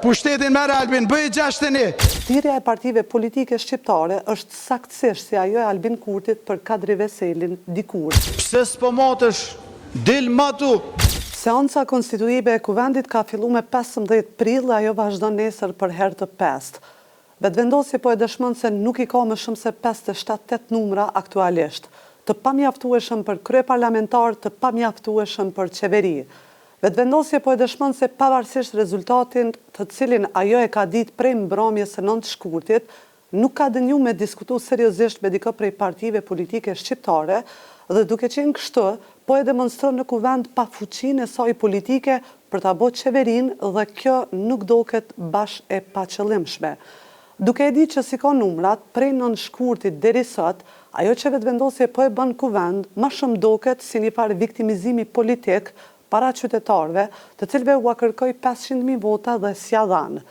pushtetin merr Albin, bëj 6-1. Thirrja e partive politike shqiptare është saktësisht si ajo e Albin Kurtit për Kadri Veselin dikur. Pse s'po motesh? Dil matu. Seanca konstituive e kuvendit ka fillu me 15 prill dhe ajo vazhdon nesër për herë të 5. Vetëvendosje po e dëshmon se nuk i ka më shumë se 5-7-8 numra aktualisht, të pamjaftueshëm për krye parlamentar, të pamjaftueshëm për qeveri. Vetëvendosje po e dëshmon se pavarësisht rezultatin të cilin ajo e ka ditë prej mbrëmjes së 9 shkurtit, nuk ka dënju me diskutu seriozisht me dikë prej partive politike shqiptare dhe duke qenë kështu, po e demonstron në kuvend pa fuqinë e saj politike për ta bërë qeverinë dhe kjo nuk doket bashkë e paqëllimshme. Duke e di që si ka numrat, prej 9 shkurtit deri sot, ajo që vetëvendosje po e bën kuvend, më shumë doket si një farë viktimizimi politik para qytetarëve, të cilëve u kërkoi 500.000 vota dhe s'ia dhanë.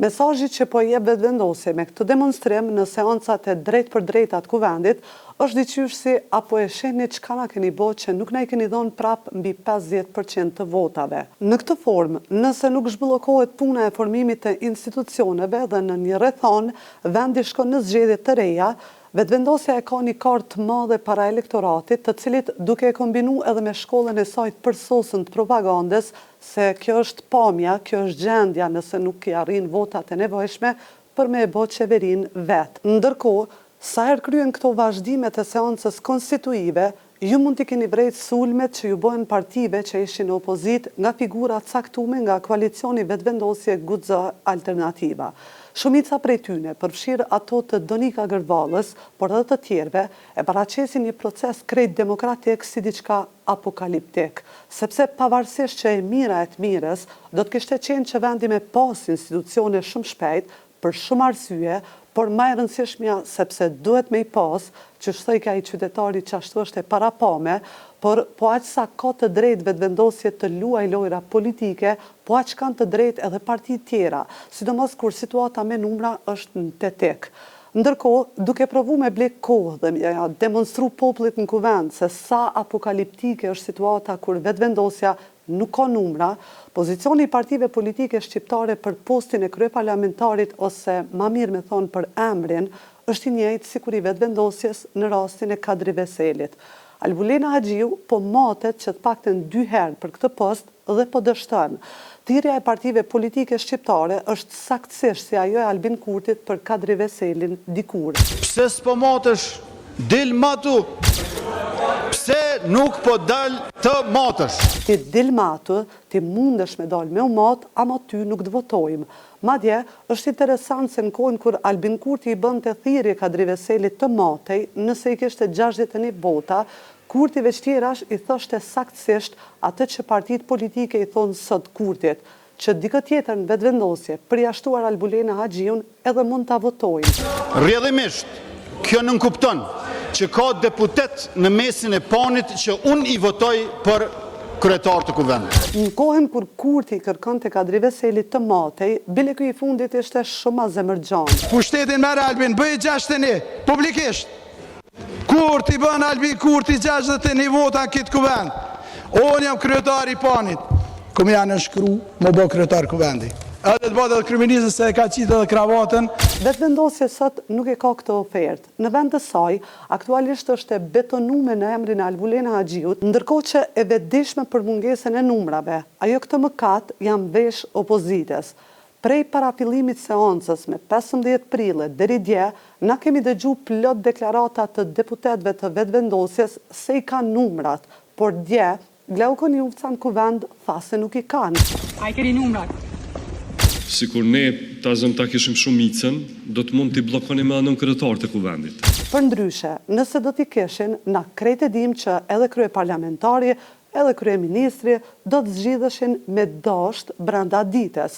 Mesazhi që po jep vetëvendosje me këtë demonstrim në seancat e drejt për drejta të kuvendit është diqysh si apo e shehni çka na keni bërë që nuk na i keni dhënë prap mbi 50% të votave. Në këtë formë, nëse nuk zhbullokohet puna e formimit të institucioneve dhe në një rrethon vendi shkon në zgjedhje të reja, vetëvendosja e ka një kartë të madhe para elektoratit, të cilit duke e kombinu edhe me shkollën e saj të përsosën të propagandës, se kjo është pamja, kjo është gjendja nëse nuk i arrin votat e nevojshme për me e bë qeverinë vetë. Ndërkohë, sa herë kryen këto vazhdimet e seancës konstituive, ju mund t'i keni vrejt sulmet që ju bëhen partive që ishin në opozit nga figura caktume nga koalicioni vetëvendosje Guxo Alternativa. Shumica prej tyne, përfshirë ato të Donika Gërvallës, por edhe të tjerëve, e paraqesin një proces krejt demokratik si diçka apokaliptik, sepse pavarësisht që e mira e të mirës, do të kishte qenë që vendi me pas institucione shumë shpejt, për shumë arsye, por më e rëndësishmja sepse duhet me i pas, që shtoj ka i qytetari që ashtu është e parapame, por po aq sa ka të drejt vetëvendosje të luaj lojra politike, po aq kanë të drejt edhe parti tjera, sidomos kur situata me numra është në tetek. Ndërkohë, duke provu me blek kohë dhe demonstru popullit në kuvend se sa apokaliptike është situata kur vetëvendosja nuk ka numra, pozicioni i partive politike shqiptare për postin e kryeparlamentarit ose ma mirë me thonë për emrin është i njëjtë si kur i vetëvendosjes në rastin e Kadri Veselit. Albulena Haxhiu po matet që të paktën 2 herë për këtë post dhe po dështon. Thirrja e partive politike shqiptare është saktësisht si ajo e Albin Kurtit për Kadri Veselin dikur. Pse s'po motesh? Dil matu. Pse nuk po dal të matësh? Ti dil matu, ti mundesh me dal me u mat, ama ty nuk të votojmë. Madje, është interesant se në kohën kur Albin Kurti i bënte thirrje Kadri Veselit të matej, nëse i kishte 61 vota, Kurti veç tjerash i thoshte saktësisht atë që partitë politike i thonë sot Kurtit, që dikë tjetër në vetëvendosje, përjashtuar Albulena Haxhiun, edhe mund ta votojnë. Rrjedhimisht, kjo nënkupton që ka deputet në mesin e panit që unë i votoj për kryetar të kuvendit. Në kohën kur Kurti kërkon të Kadri Veselit të matej, bile ky i fundit ishte shumë zemërgjan. Pushtetin merr Albin, bëj 6-1, publikisht. Kurti bën Albin Kurti 61 vota në këtë kuvend. Unë jam kryetar i panit. Kum janë shkru, më bë kryetar kuvendi. Edhe të bëhet edhe kryeministri se e ka qitë edhe kravatën. Vetëvendosja sot nuk e ka këtë ofertë. Në vend të saj, aktualisht është e betonuar në emrin e Albulena Haxhiut, ndërkohë që e vetëdijshme për mungesën e numrave. Ajo këtë mëkat janë vesh opozitës. Prej para fillimit seancës me 15 prille deri dje, na kemi dëgju plot deklarata të deputetëve të vetëvendosjes se i kanë numrat, por dje Glauko Njufca në kuvend tha se nuk i kanë. A i keni numrat? Sikur ne ta kishim shumicën, do të mund t'i bllokonim me anën kryetar të kuvendit. Për ndryshe, nëse do t'i kishin, na krejt e dim që edhe kryeparlamentari, edhe kryeministri do të zgjidheshin me dasht brenda ditës.